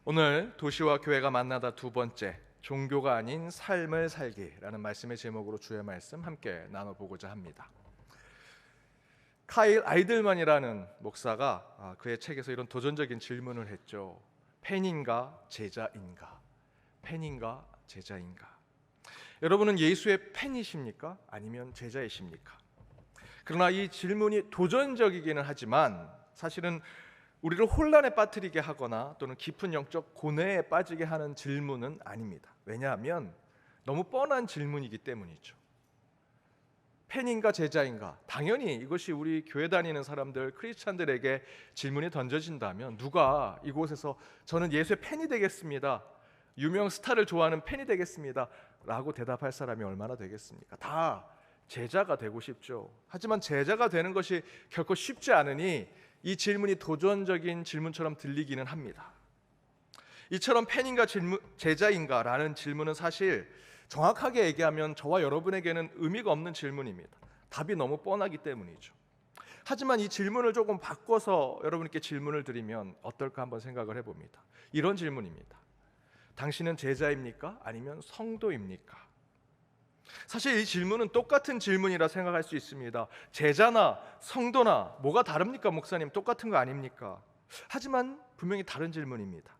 오늘 도시와 교회가 만나다 두 번째, 종교가 아닌 삶을 살기라는 말씀의 제목으로 주의 말씀 함께 나눠보고자 합니다. 카일 아이들만이라는 목사가 그의 책에서 이런 도전적인 질문을 했죠. 팬인가 제자인가? 팬인가 제자인가? 여러분은 예수의 팬이십니까? 아니면 제자이십니까? 그러나 이 질문이 도전적이기는 하지만 사실은 우리를 혼란에 빠뜨리게 하거나 또는 깊은 영적 고뇌에 빠지게 하는 질문은 아닙니다. 왜냐하면 너무 뻔한 질문이기 때문이죠. 팬인가 제자인가? 당연히 이것이 우리 교회 다니는 사람들, 크리스찬들에게 질문이 던져진다면 누가 이곳에서 저는 예수의 팬이 되겠습니다, 유명 스타를 좋아하는 팬이 되겠습니다 라고 대답할 사람이 얼마나 되겠습니까? 다 제자가 되고 싶죠. 하지만 제자가 되는 것이 결코 쉽지 않으니 이 질문이 도전적인 질문처럼 들리기는 합니다. 이처럼 팬인가 제자인가 라는 질문은 사실 정확하게 얘기하면 저와 여러분에게는 의미가 없는 질문입니다. 답이 너무 뻔하기 때문이죠. 하지만 이 질문을 조금 바꿔서 여러분께 질문을 드리면 어떨까 한번 생각을 해봅니다. 이런 질문입니다. 당신은 제자입니까? 아니면 성도입니까? 사실 이 질문은 똑같은 질문이라 생각할 수 있습니다. 제자나 성도나 뭐가 다릅니까, 목사님? 똑같은 거 아닙니까? 하지만 분명히 다른 질문입니다.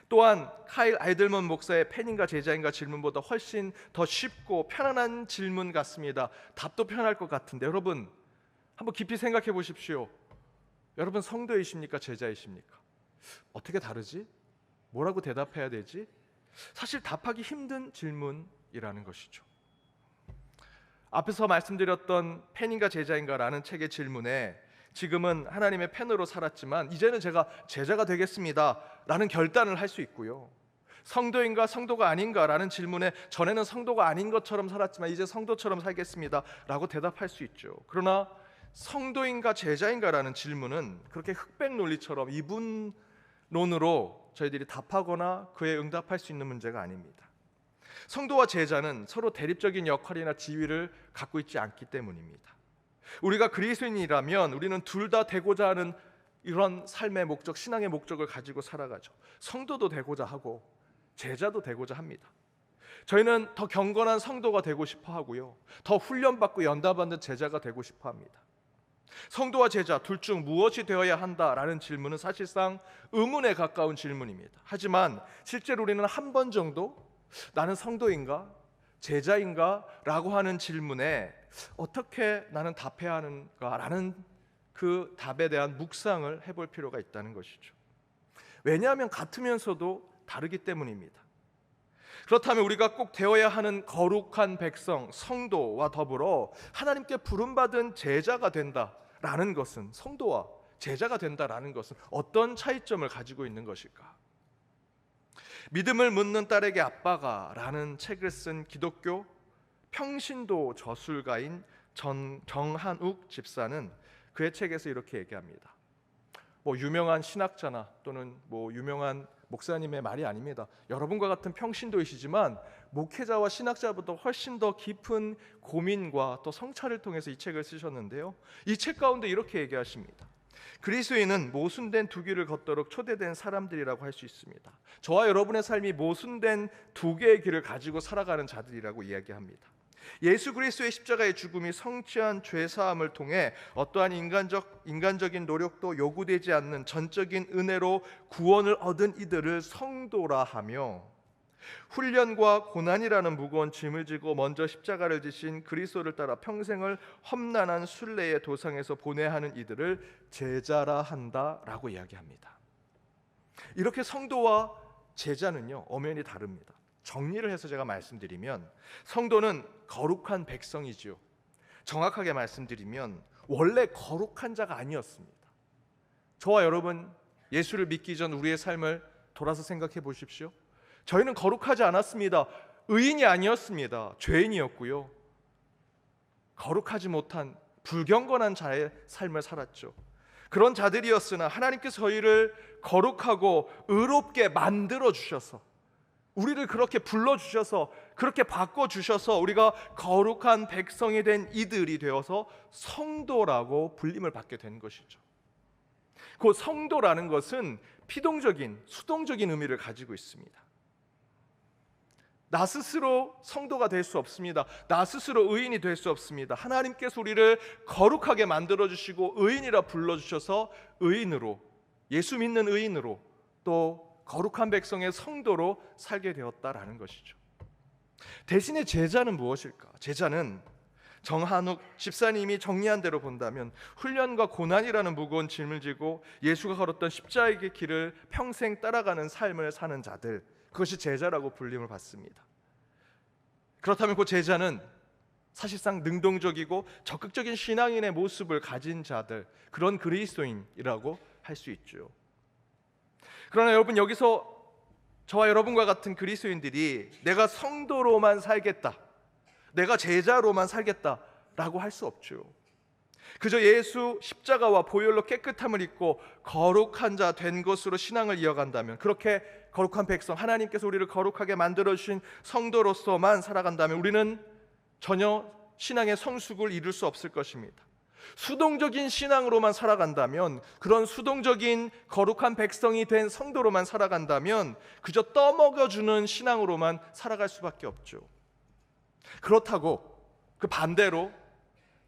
또한 카일 아이들먼 목사의 팬인가 제자인가 질문보다 훨씬 더 쉽고 편안한 질문 같습니다. 답도 편할 것 같은데 여러분 한번 깊이 생각해 보십시오. 여러분 성도이십니까? 제자이십니까? 어떻게 다르지? 뭐라고 대답해야 되지? 사실 답하기 힘든 질문이라는 것이죠. 앞에서 말씀드렸던 팬인가 제자인가라는 책의 질문에 지금은 하나님의 팬으로 살았지만 이제는 제가 제자가 되겠습니다 라는 결단을 할 수 있고요, 성도인가 성도가 아닌가 라는 질문에 전에는 성도가 아닌 것처럼 살았지만 이제 성도처럼 살겠습니다 라고 대답할 수 있죠. 그러나 성도인가 제자인가 라는 질문은 그렇게 흑백 논리처럼 이분론으로 저희들이 답하거나 그에 응답할 수 있는 문제가 아닙니다. 성도와 제자는 서로 대립적인 역할이나 지위를 갖고 있지 않기 때문입니다. 우리가 그리스도인이라면 우리는 둘 다 되고자 하는 이런 삶의 목적, 신앙의 목적을 가지고 살아가죠. 성도도 되고자 하고 제자도 되고자 합니다. 저희는 더 경건한 성도가 되고 싶어 하고요, 더 훈련받고 연다받는 제자가 되고 싶어 합니다. 성도와 제자 둘 중 무엇이 되어야 한다라는 질문은 사실상 의문에 가까운 질문입니다. 하지만 실제로 우리는 한 번 정도 나는 성도인가 제자인가 라고 하는 질문에 어떻게 나는 답해야 하는가 라는 그 답에 대한 묵상을 해볼 필요가 있다는 것이죠. 왜냐하면 같으면서도 다르기 때문입니다. 그렇다면 우리가 꼭 되어야 하는 거룩한 백성, 성도와 더불어 하나님께 부름받은 제자가 된다라는 것은, 성도와 제자가 된다라는 것은 어떤 차이점을 가지고 있는 것일까? 믿음을 묻는 딸에게 아빠가 라는 책을 쓴 기독교 평신도 저술가인 정한욱 집사는 그의 책에서 이렇게 얘기합니다. 유명한 신학자나 또는 유명한 목사님의 말이 아닙니다. 여러분과 같은 평신도이시지만 목회자와 신학자보다 훨씬 더 깊은 고민과 또 성찰을 통해서 이 책을 쓰셨는데요, 이 책 가운데 이렇게 얘기하십니다. 그리스도인은 모순된 두 길을 걷도록 초대된 사람들이라고 할 수 있습니다. 저와 여러분의 삶이 모순된 두 개의 길을 가지고 살아가는 자들이라고 이야기합니다. 예수 그리스도의 십자가의 죽음이 성취한 죄사함을 통해 어떠한 인간적인 노력도 요구되지 않는 전적인 은혜로 구원을 얻은 이들을 성도라 하며, 훈련과 고난이라는 무거운 짐을 지고 먼저 십자가를 지신 그리스도를 따라 평생을 험난한 순례의 도상에서 보내야 하는 이들을 제자라 한다라고 이야기합니다. 이렇게 성도와 제자는요 엄연히 다릅니다. 정리를 해서 제가 말씀드리면 성도는 거룩한 백성이죠. 정확하게 말씀드리면 원래 거룩한 자가 아니었습니다. 저와 여러분 예수를 믿기 전 우리의 삶을 돌아서 생각해 보십시오. 저희는 거룩하지 않았습니다. 의인이 아니었습니다. 죄인이었고요, 거룩하지 못한 불경건한 자의 삶을 살았죠. 그런 자들이었으나 하나님께서 저희를 거룩하고 의롭게 만들어 주셔서, 우리를 그렇게 불러주셔서, 그렇게 바꿔주셔서 우리가 거룩한 백성이 된 이들이 되어서 성도라고 불림을 받게 된 것이죠. 그 성도라는 것은 피동적인, 수동적인 의미를 가지고 있습니다. 나 스스로 성도가 될 수 없습니다. 나 스스로 의인이 될 수 없습니다. 하나님께서 우리를 거룩하게 만들어주시고 의인이라 불러주셔서 의인으로, 예수 믿는 의인으로, 또 거룩한 백성의 성도로 살게 되었다라는 것이죠. 대신에 제자는 무엇일까? 제자는 정한욱 집사님이 정리한 대로 본다면 훈련과 고난이라는 무거운 짐을 지고 예수가 걸었던 십자가의 길을 평생 따라가는 삶을 사는 자들, 그것이 제자라고 불림을 받습니다. 그렇다면 그 제자는 사실상 능동적이고 적극적인 신앙인의 모습을 가진 자들, 그런 그리스도인이라고 할 수 있죠. 그러나 여러분, 여기서 저와 여러분과 같은 그리스도인들이 내가 성도로만 살겠다, 내가 제자로만 살겠다라고 할 수 없죠. 그저 예수 십자가와 보혈로 깨끗함을 입고 거룩한 자 된 것으로 신앙을 이어간다면, 그렇게 거룩한 백성, 하나님께서 우리를 거룩하게 만들어주신 성도로서만 살아간다면 우리는 전혀 신앙의 성숙을 이룰 수 없을 것입니다. 수동적인 신앙으로만 살아간다면, 그런 수동적인 거룩한 백성이 된 성도로만 살아간다면 그저 떠먹여주는 신앙으로만 살아갈 수밖에 없죠. 그렇다고 그 반대로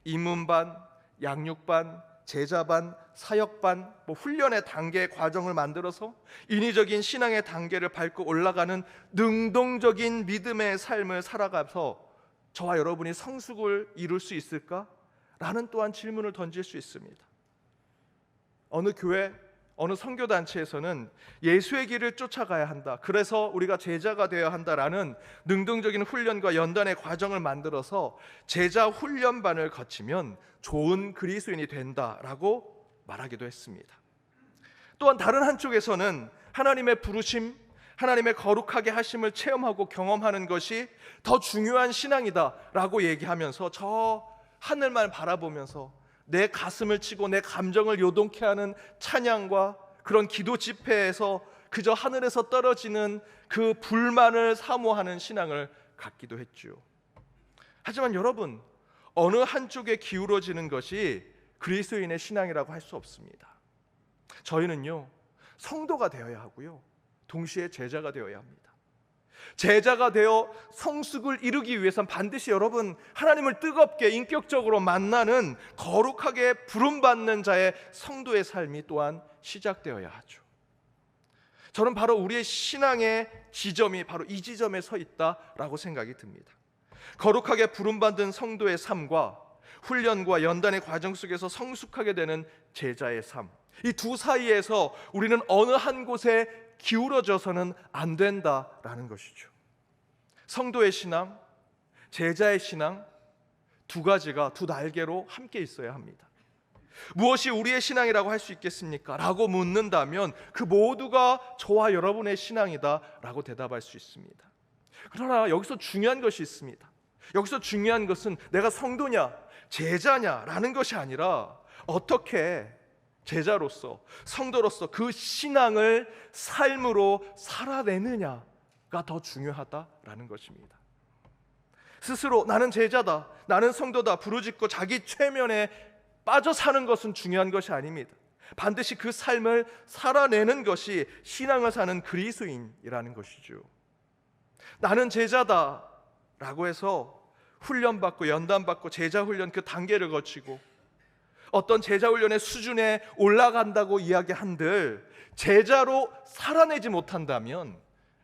입문반, 양육반, 제자반, 사역반, 훈련의 단계 과정을 만들어서 인위적인 신앙의 단계를 밟고 올라가는 능동적인 믿음의 삶을 살아가서 저와 여러분이 성숙을 이룰 수 있을까? 라는 또한 질문을 던질 수 있습니다. 어느 교회, 어느 선교단체에서는 예수의 길을 쫓아가야 한다, 그래서 우리가 제자가 되어야 한다라는 능동적인 훈련과 연단의 과정을 만들어서 제자 훈련반을 거치면 좋은 그리스도인이 된다라고 말하기도 했습니다. 또한 다른 한쪽에서는 하나님의 부르심, 하나님의 거룩하게 하심을 체험하고 경험하는 것이 더 중요한 신앙이다라고 얘기하면서 저 하늘만 바라보면서 내 가슴을 치고 내 감정을 요동케 하는 찬양과 그런 기도 집회에서 그저 하늘에서 떨어지는 그 불만을 사모하는 신앙을 갖기도 했죠. 하지만 여러분, 어느 한쪽에 기울어지는 것이 그리스도인의 신앙이라고 할 수 없습니다. 저희는요, 성도가 되어야 하고요, 동시에 제자가 되어야 합니다. 제자가 되어 성숙을 이루기 위해선 반드시 여러분, 하나님을 뜨겁게 인격적으로 만나는 거룩하게 부름받는 자의 성도의 삶이 또한 시작되어야 하죠. 저는 바로 우리의 신앙의 지점이 바로 이 지점에 서 있다라고 생각이 듭니다. 거룩하게 부름받은 성도의 삶과 훈련과 연단의 과정 속에서 성숙하게 되는 제자의 삶, 이 두 사이에서 우리는 어느 한 곳에 기울어져서는 안 된다라는 것이죠. 성도의 신앙, 제자의 신앙, 두 가지가 두 날개로 함께 있어야 합니다. 무엇이 우리의 신앙이라고 할 수 있겠습니까? 라고 묻는다면 그 모두가 저와 여러분의 신앙이다 라고 대답할 수 있습니다. 그러나 여기서 중요한 것이 있습니다. 여기서 중요한 것은 내가 성도냐 제자냐 라는 것이 아니라 어떻게 제자로서 성도로서 그 신앙을 삶으로 살아내느냐가 더 중요하다라는 것입니다. 스스로 나는 제자다, 나는 성도다 부르짖고 자기 최면에 빠져 사는 것은 중요한 것이 아닙니다. 반드시 그 삶을 살아내는 것이 신앙을 사는 그리스도인이라는 것이죠. 나는 제자다 라고 해서 훈련받고 연단받고 제자훈련 그 단계를 거치고 어떤 제자훈련의 수준에 올라간다고 이야기한들 제자로 살아내지 못한다면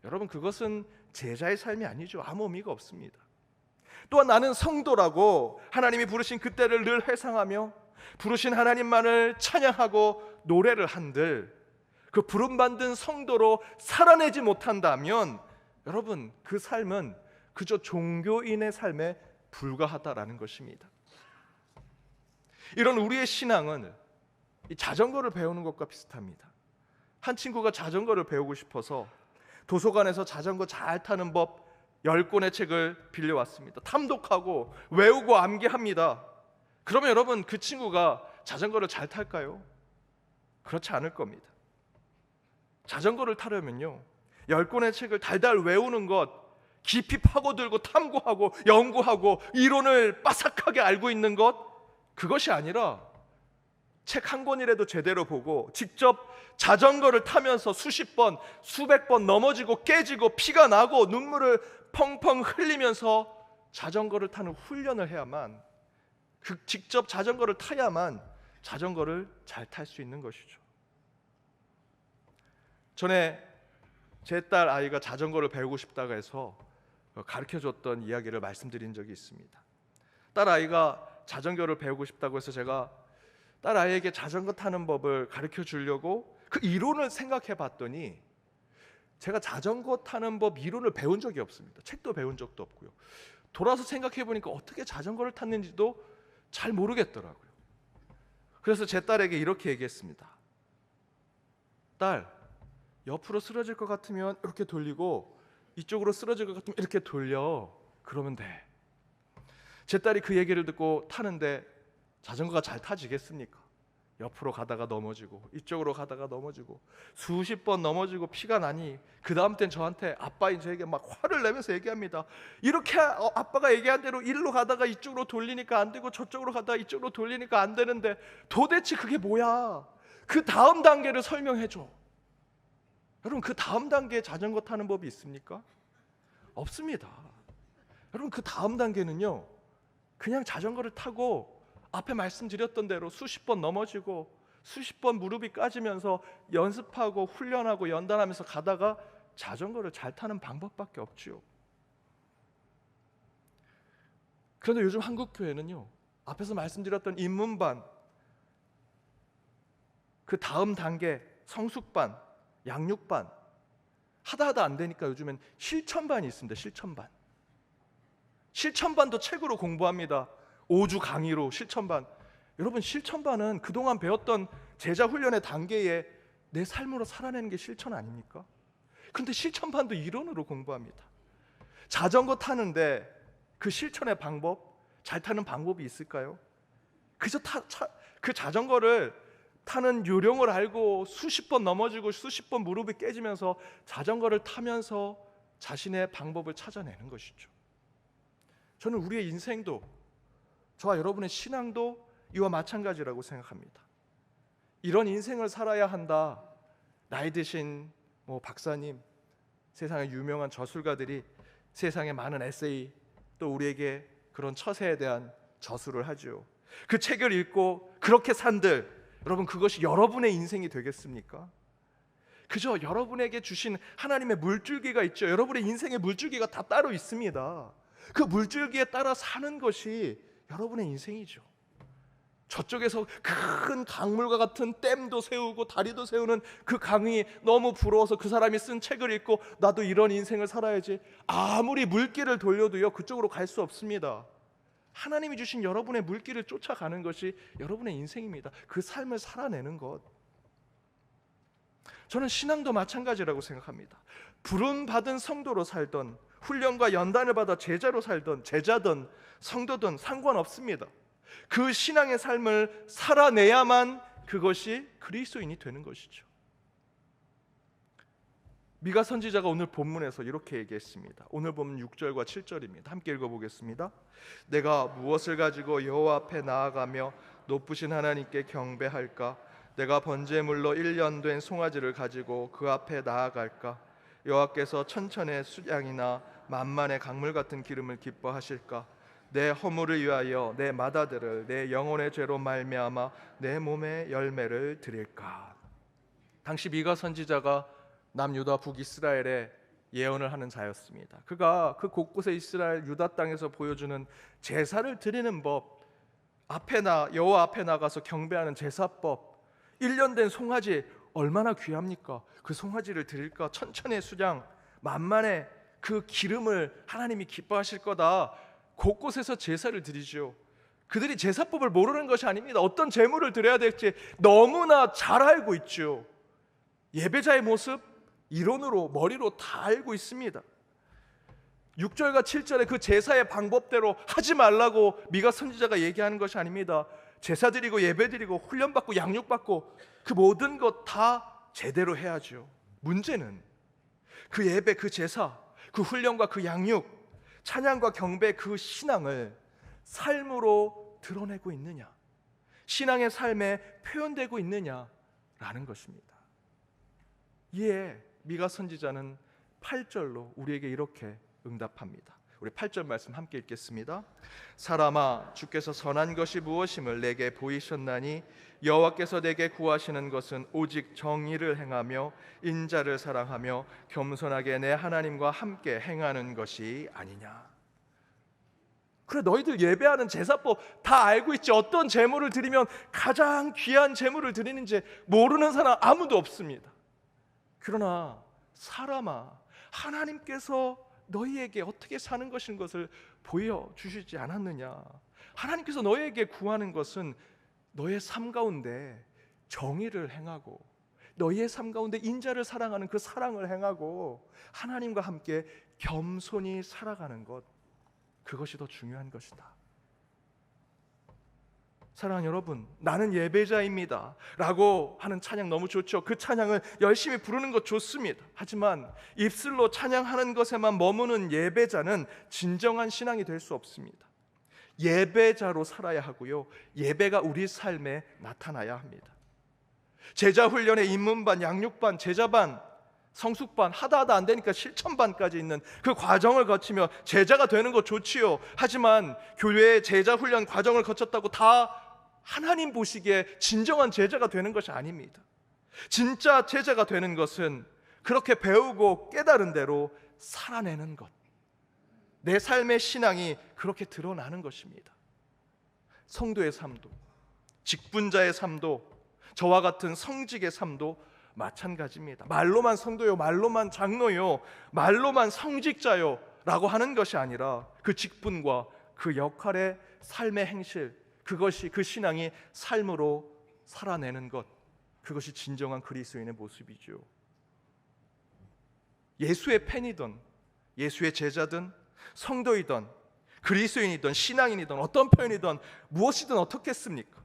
여러분 그것은 제자의 삶이 아니죠. 아무 의미가 없습니다. 또한 나는 성도라고 하나님이 부르신 그때를 늘 회상하며 부르신 하나님만을 찬양하고 노래를 한들 그 부름받은 성도로 살아내지 못한다면 여러분 그 삶은 그저 종교인의 삶에 불과하다라는 것입니다. 이런 우리의 신앙은 이 자전거를 배우는 것과 비슷합니다. 한 친구가 자전거를 배우고 싶어서 도서관에서 자전거 잘 타는 법 10권의 책을 빌려왔습니다. 탐독하고 외우고 암기합니다. 그러면 여러분 그 친구가 자전거를 잘 탈까요? 그렇지 않을 겁니다. 자전거를 타려면요 10권의 책을 달달 외우는 것, 깊이 파고들고 탐구하고 연구하고 이론을 빠삭하게 알고 있는 것, 그것이 아니라 책 한 권이라도 제대로 보고 직접 자전거를 타면서 수십 번, 수백 번 넘어지고 깨지고 피가 나고 눈물을 펑펑 흘리면서 자전거를 타는 훈련을 해야만, 직접 자전거를 타야만 자전거를 잘 탈 수 있는 것이죠. 전에 제 딸 아이가 자전거를 배우고 싶다고 해서 가르쳐줬던 이야기를 말씀드린 적이 있습니다. 딸 아이가 자전거를 배우고 싶다고 해서 제가 딸 아이에게 자전거 타는 법을 가르쳐 주려고 그 이론을 생각해 봤더니 제가 자전거 타는 법 이론을 배운 적이 없습니다. 책도 배운 적도 없고요. 돌아서 생각해 보니까 어떻게 자전거를 탔는지도 잘 모르겠더라고요. 그래서 제 딸에게 이렇게 얘기했습니다. 딸, 옆으로 쓰러질 것 같으면 이렇게 돌리고 이쪽으로 쓰러질 것 같으면 이렇게 돌려. 그러면 돼. 제 딸이 그 얘기를 듣고 타는데 자전거가 잘 타지겠습니까? 옆으로 가다가 넘어지고 이쪽으로 가다가 넘어지고 수십 번 넘어지고 피가 나니 그 다음 땐 저한테, 아빠인 저에게 막 화를 내면서 얘기합니다. 이렇게 아빠가 얘기한 대로 일로 가다가 이쪽으로 돌리니까 안 되고 저쪽으로 가다가 이쪽으로 돌리니까 안 되는데 도대체 그게 뭐야? 그 다음 단계를 설명해줘. 여러분, 그 다음 단계에 자전거 타는 법이 있습니까? 없습니다. 여러분, 그 다음 단계는요, 그냥 자전거를 타고 앞에 말씀드렸던 대로 수십 번 넘어지고 수십 번 무릎이 까지면서 연습하고 훈련하고 연단하면서 가다가 자전거를 잘 타는 방법밖에 없지요. 그런데 요즘 한국 교회는요, 앞에서 말씀드렸던 입문반, 그 다음 단계 성숙반, 양육반 하다 안 되니까 요즘엔 실천반이 있습니다. 실천반도 책으로 공부합니다. 5주 강의로 실천반. 여러분, 실천반은 그동안 배웠던 제자 훈련의 단계에 내 삶으로 살아내는 게 실천 아닙니까? 근데 실천반도 이론으로 공부합니다. 자전거 타는데 그 실천의 방법, 잘 타는 방법이 있을까요? 그저 그 자전거를 타는 요령을 알고 수십 번 넘어지고 수십 번 무릎이 깨지면서 자전거를 타면서 자신의 방법을 찾아내는 것이죠. 저는 우리의 인생도, 저와 여러분의 신앙도 이와 마찬가지라고 생각합니다. 이런 인생을 살아야 한다. 나이 드신 박사님, 세상의 유명한 저술가들이 세상의 많은 에세이, 또 우리에게 그런 처세에 대한 저술을 하죠. 그 책을 읽고 그렇게 산들, 여러분, 그것이 여러분의 인생이 되겠습니까? 그저 여러분에게 주신 하나님의 물줄기가 있죠. 여러분의 인생의 물줄기가 다 따로 있습니다. 그 물줄기에 따라 사는 것이 여러분의 인생이죠. 저쪽에서 큰 강물과 같은 댐도 세우고 다리도 세우는 그 강이 너무 부러워서 그 사람이 쓴 책을 읽고 나도 이런 인생을 살아야지, 아무리 물길을 돌려도요, 그쪽으로 갈 수 없습니다. 하나님이 주신 여러분의 물길을 쫓아가는 것이 여러분의 인생입니다. 그 삶을 살아내는 것. 저는 신앙도 마찬가지라고 생각합니다. 부름받은 성도로 살던, 훈련과 연단을 받아 제자로 살던, 제자든 성도든 상관없습니다. 그 신앙의 삶을 살아내야만 그것이 그리스도인이 되는 것이죠. 미가 선지자가 오늘 본문에서 이렇게 얘기했습니다. 오늘 본문 6절과 7절입니다. 함께 읽어보겠습니다. 내가 무엇을 가지고 여호와 앞에 나아가며 높으신 하나님께 경배할까? 내가 번제물로 1년 된 송아지를 가지고 그 앞에 나아갈까? 여호와께서 천천의 수양이나 만만의 강물 같은 기름을 기뻐하실까? 내 허물을 위하여 내 맏아들을 내 영혼의 죄로 말미암아 내 몸의 열매를 드릴까? 당시 미가 선지자가 남유다 북이스라엘에 예언을 하는 자였습니다. 그가 그 곳곳에 이스라엘 유다 땅에서 보여주는 제사를 드리는 법, 여호와 앞에 나가서 경배하는 제사법, 1년 된 송아지 얼마나 귀합니까? 그 송아지를 드릴까? 천천의 수양, 만만의 그 기름을 하나님이 기뻐하실 거다. 곳곳에서 제사를 드리죠. 그들이 제사법을 모르는 것이 아닙니다. 어떤 제물을 드려야 될지 너무나 잘 알고 있죠. 예배자의 모습 이론으로, 머리로 다 알고 있습니다. 6절과 7절에 그 제사의 방법대로 하지 말라고 미가 선지자가 얘기하는 것이 아닙니다. 제사 드리고 예배 드리고 훈련받고 양육받고 그 모든 것 다 제대로 해야죠. 문제는 그 예배, 그 제사, 그 훈련과 그 양육, 찬양과 경배, 그 신앙을 삶으로 드러내고 있느냐, 신앙의 삶에 표현되고 있느냐라는 것입니다. 이에 미가 선지자는 8절로 우리에게 이렇게 응답합니다. 우리 8절 말씀 함께 읽겠습니다. 사람아, 주께서 선한 것이 무엇임을 내게 보이셨나니 여호와께서 내게 구하시는 것은 오직 정의를 행하며 인자를 사랑하며 겸손하게 내 하나님과 함께 행하는 것이 아니냐. 그래, 너희들 예배하는 제사법 다 알고 있지. 어떤 제물을 드리면 가장 귀한 제물을 드리는지 모르는 사람 아무도 없습니다. 그러나 사람아, 하나님께서 너희에게 어떻게 사는 것인 것을 보여주시지 않았느냐. 하나님께서 너희에게 구하는 것은 너의 삶 가운데 정의를 행하고 너희의 삶 가운데 인자를 사랑하는 그 사랑을 행하고 하나님과 함께 겸손히 살아가는 것, 그것이 더 중요한 것이다. 사랑하는 여러분, 나는 예배자입니다 라고 하는 찬양 너무 좋죠. 그 찬양을 열심히 부르는 것 좋습니다. 하지만 입술로 찬양하는 것에만 머무는 예배자는 진정한 신앙이 될 수 없습니다. 예배자로 살아야 하고요, 예배가 우리 삶에 나타나야 합니다. 제자훈련의 입문반, 양육반, 제자반, 성숙반 하다 안 되니까 실천반까지 있는 그 과정을 거치며 제자가 되는 거 좋지요. 하지만 교회의 제자훈련 과정을 거쳤다고 다 하나님 보시기에 진정한 제자가 되는 것이 아닙니다. 진짜 제자가 되는 것은 그렇게 배우고 깨달은 대로 살아내는 것, 내 삶의 신앙이 그렇게 드러나는 것입니다. 성도의 삶도, 직분자의 삶도, 저와 같은 성직의 삶도 마찬가지입니다. 말로만 성도요, 말로만 장로요, 말로만 성직자요 라고 하는 것이 아니라 그 직분과 그 역할의 삶의 행실, 그것이, 그 신앙이 삶으로 살아내는 것, 그것이 진정한 그리스도인의 모습이죠. 예수의 팬이든 예수의 제자든 성도이든 그리스도인이든 신앙인이든 어떤 표현이든 무엇이든 어떻겠습니까?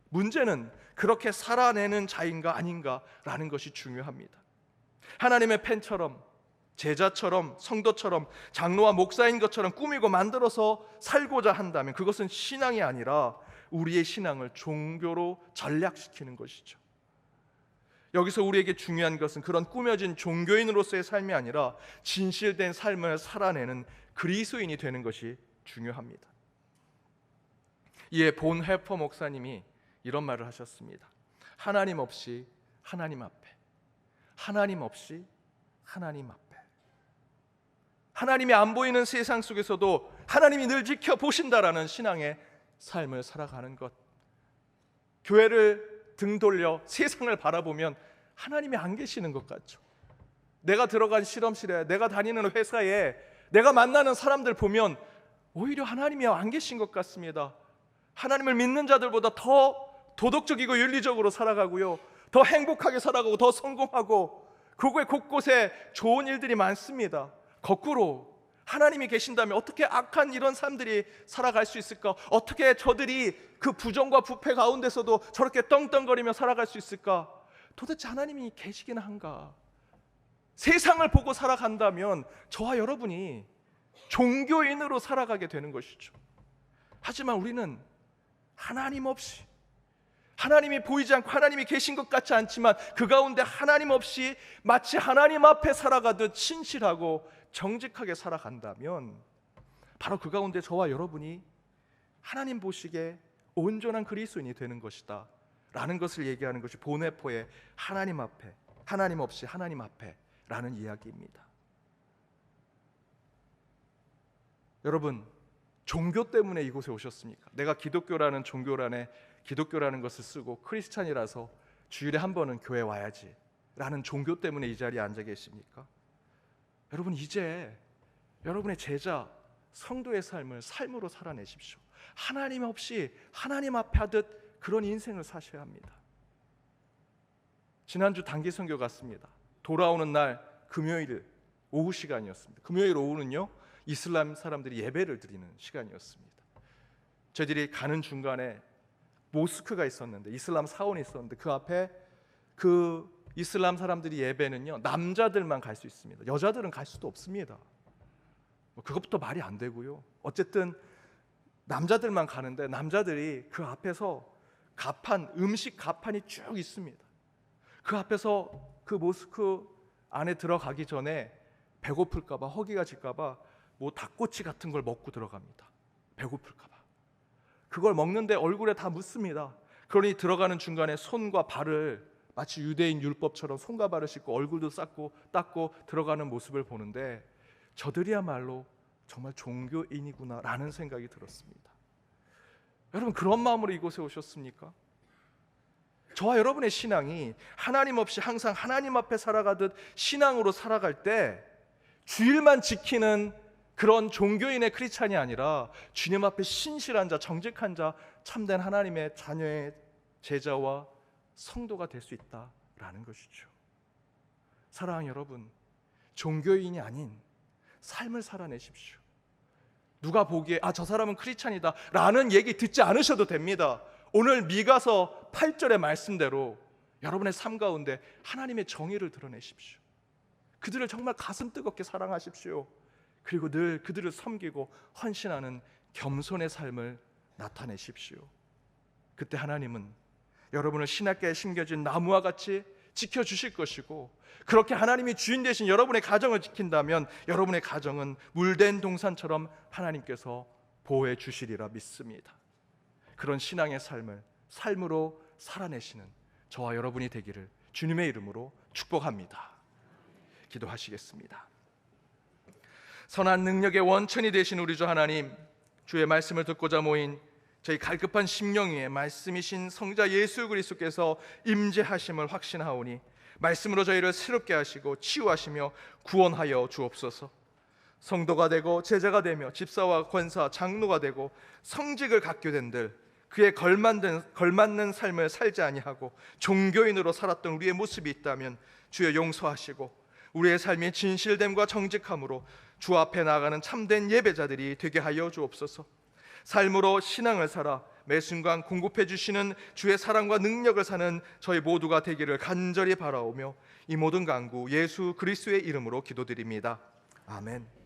문제는 그렇게 살아내는 자인가 아닌가라는 것이 중요합니다. 하나님의 팬처럼, 제자처럼, 성도처럼, 장로와 목사인 것처럼 꾸미고 만들어서 살고자 한다면 그것은 신앙이 아니라 우리의 신앙을 종교로 전략시키는 것이죠. 여기서 우리에게 중요한 것은 그런 꾸며진 종교인으로서의 삶이 아니라 진실된 삶을 살아내는 그리스도인이 되는 것이 중요합니다. 이에 본 해퍼 목사님이 이런 말을 하셨습니다. 하나님 없이 하나님 앞에, 하나님 없이 하나님 앞에. 하나님이 안 보이는 세상 속에서도 하나님이 늘 지켜보신다라는 신앙의 삶을 살아가는 것. 교회를 등 돌려 세상을 바라보면 하나님이 안 계시는 것 같죠. 내가 들어간 실험실에, 내가 다니는 회사에, 내가 만나는 사람들 보면 오히려 하나님이 안 계신 것 같습니다. 하나님을 믿는 자들보다 더 도덕적이고 윤리적으로 살아가고요, 더 행복하게 살아가고 더 성공하고 곳곳에 좋은 일들이 많습니다. 거꾸로 하나님이 계신다면 어떻게 악한 이런 사람들이 살아갈 수 있을까? 어떻게 저들이 그 부정과 부패 가운데서도 저렇게 떵떵거리며 살아갈 수 있을까? 도대체 하나님이 계시긴 한가? 세상을 보고 살아간다면 저와 여러분이 종교인으로 살아가게 되는 것이죠. 하지만 우리는 하나님 없이, 하나님이 보이지 않고 하나님이 계신 것 같지 않지만 그 가운데 하나님 없이 마치 하나님 앞에 살아가듯 신실하고 정직하게 살아간다면 바로 그 가운데 저와 여러분이 하나님 보시기에 온전한 그리스도인이 되는 것이다 라는 것을 얘기하는 것이 보네포의 하나님 앞에, 하나님 없이 하나님 앞에 라는 이야기입니다. 여러분, 종교 때문에 이곳에 오셨습니까? 내가 기독교라는 종교란에 기독교라는 것을 쓰고 크리스찬이라서 주일에 한 번은 교회 와야지 라는 종교 때문에 이 자리에 앉아 계십니까? 여러분, 이제 여러분의 제자, 성도의 삶을 삶으로 살아내십시오. 하나님 없이 하나님 앞에 하듯 그런 인생을 사셔야 합니다. 지난주 단기 선교 갔습니다. 돌아오는 날 금요일 오후 시간이었습니다. 금요일 오후는요, 이슬람 사람들이 예배를 드리는 시간이었습니다. 저희들이 가는 중간에 모스크가 있었는데, 이슬람 사원이 있었는데 그 앞에 그 이슬람 사람들이 예배는요 남자들만 갈 수 있습니다. 여자들은 갈 수도 없습니다. 그것부터 말이 안 되고요. 어쨌든 남자들만 가는데 남자들이 그 앞에서 가판, 음식 가판이 쭉 있습니다. 그 앞에서 그 모스크 안에 들어가기 전에 배고플까 봐, 허기가 질까 봐 뭐 닭꼬치 같은 걸 먹고 들어갑니다. 배고플까 봐. 그걸 먹는데 얼굴에 다 묻습니다. 그러니 들어가는 중간에 손과 발을 마치 유대인 율법처럼 손과 발을 씻고 얼굴도 닦고 들어가는 모습을 보는데 저들이야말로 정말 종교인이구나라는 생각이 들었습니다. 여러분, 그런 마음으로 이곳에 오셨습니까? 저와 여러분의 신앙이 하나님 없이 항상 하나님 앞에 살아가듯 신앙으로 살아갈 때 주일만 지키는 그런 종교인의 크리스찬이 아니라 주님 앞에 신실한 자, 정직한 자, 참된 하나님의 자녀의 제자와 성도가 될 수 있다라는 것이죠. 사랑하는 여러분, 종교인이 아닌 삶을 살아내십시오. 누가 보기에 저 사람은 크리스찬이다 라는 얘기 듣지 않으셔도 됩니다. 오늘 미가서 8절의 말씀대로 여러분의 삶 가운데 하나님의 정의를 드러내십시오. 그들을 정말 가슴 뜨겁게 사랑하십시오. 그리고 늘 그들을 섬기고 헌신하는 겸손의 삶을 나타내십시오. 그때 하나님은 여러분을 신학계에 심겨진 나무와 같이 지켜주실 것이고, 그렇게 하나님이 주인 되신 여러분의 가정을 지킨다면 여러분의 가정은 물된 동산처럼 하나님께서 보호해 주시리라 믿습니다. 그런 신앙의 삶으로 살아내시는 저와 여러분이 되기를 주님의 이름으로 축복합니다. 기도하시겠습니다. 선한 능력의 원천이 되신 우리 주 하나님, 주의 말씀을 듣고자 모인 저희 갈급한 심령 위에 말씀이신 성자 예수 그리스도께서 임재하심을 확신하오니 말씀으로 저희를 새롭게 하시고 치유하시며 구원하여 주옵소서. 성도가 되고 제자가 되며 집사와 권사, 장로가 되고 성직을 갖게 된들 그에 걸맞는 삶을 살지 아니하고 종교인으로 살았던 우리의 모습이 있다면 주여 용서하시고 우리의 삶이 진실됨과 정직함으로 주 앞에 나아가는 참된 예배자들이 되게 하여 주옵소서. 삶으로 신앙을 살아 매 순간 공급해 주시는 주의 사랑과 능력을 사는 저희 모두가 되기를 간절히 바라오며 이 모든 간구 예수 그리스도의 이름으로 기도드립니다. 아멘.